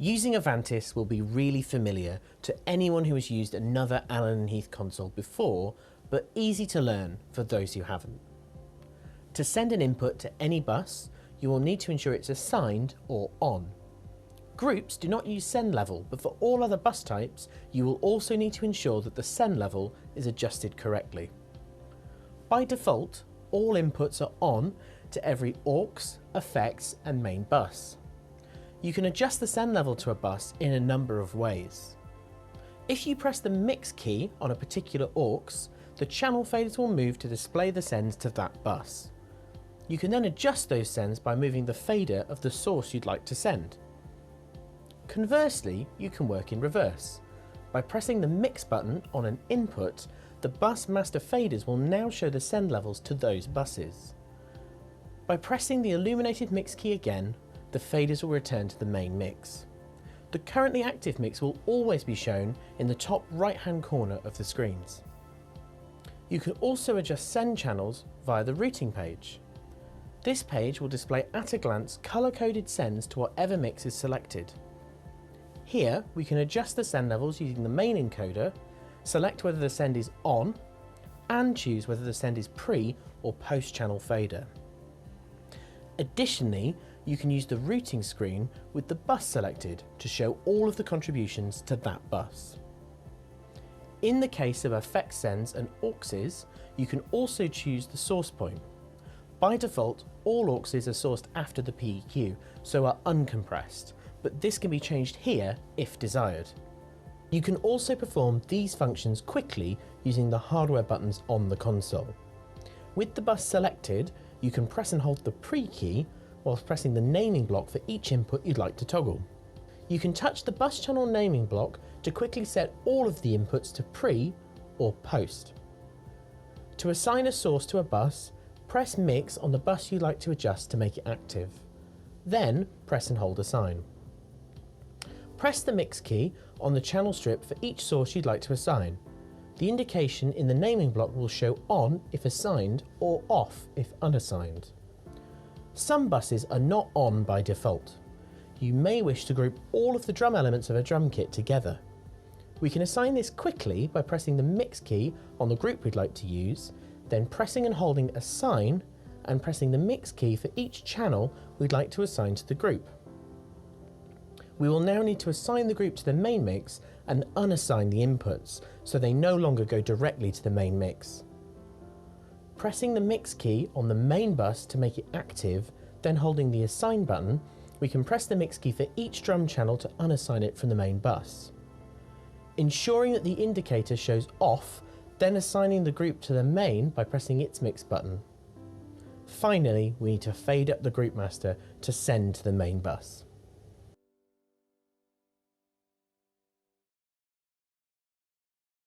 Using Avantis will be really familiar to anyone who has used another Allen & Heath console before, but easy to learn for those who haven't. To send an input to any bus, you will need to ensure it's assigned or on. Groups do not use send level, but for all other bus types, you will also need to ensure that the send level is adjusted correctly. By default, all inputs are on to every aux, effects and main bus. You can adjust the send level to a bus in a number of ways. If you press the mix key on a particular aux, the channel faders will move to display the sends to that bus. You can then adjust those sends by moving the fader of the source you'd like to send. Conversely, you can work in reverse. By pressing the mix button on an input, the bus master faders will now show the send levels to those buses. By pressing the illuminated mix key again, the faders will return to the main mix. The currently active mix will always be shown in the top right-hand corner of the screens. You can also adjust send channels via the routing page. This page will display at a glance colour-coded sends to whatever mix is selected. Here we can adjust the send levels using the main encoder, select whether the send is on, and choose whether the send is pre or post channel fader. Additionally, you can use the routing screen with the bus selected to show all of the contributions to that bus. In the case of effect sends and auxes, you can also choose the source point. By default, all auxes are sourced after the PEQ, so are uncompressed, but this can be changed here if desired. You can also perform these functions quickly using the hardware buttons on the console. With the bus selected, you can press and hold the pre key whilst pressing the naming block for each input you'd like to toggle. You can touch the bus channel naming block to quickly set all of the inputs to pre or post. To assign a source to a bus, press mix on the bus you'd like to adjust to make it active. Then press and hold assign. Press the mix key on the channel strip for each source you'd like to assign. The indication in the naming block will show on if assigned or off if unassigned. Some buses are not on by default. You may wish to group all of the drum elements of a drum kit together. We can assign this quickly by pressing the mix key on the group we'd like to use, then pressing and holding assign and pressing the mix key for each channel we'd like to assign to the group. We will now need to assign the group to the main mix and unassign the inputs, so they no longer go directly to the main mix. Pressing the mix key on the main bus to make it active, then holding the assign button, we can press the mix key for each drum channel to unassign it from the main bus. Ensuring that the indicator shows off, then assigning the group to the main by pressing its mix button. Finally, we need to fade up the group master to send to the main bus.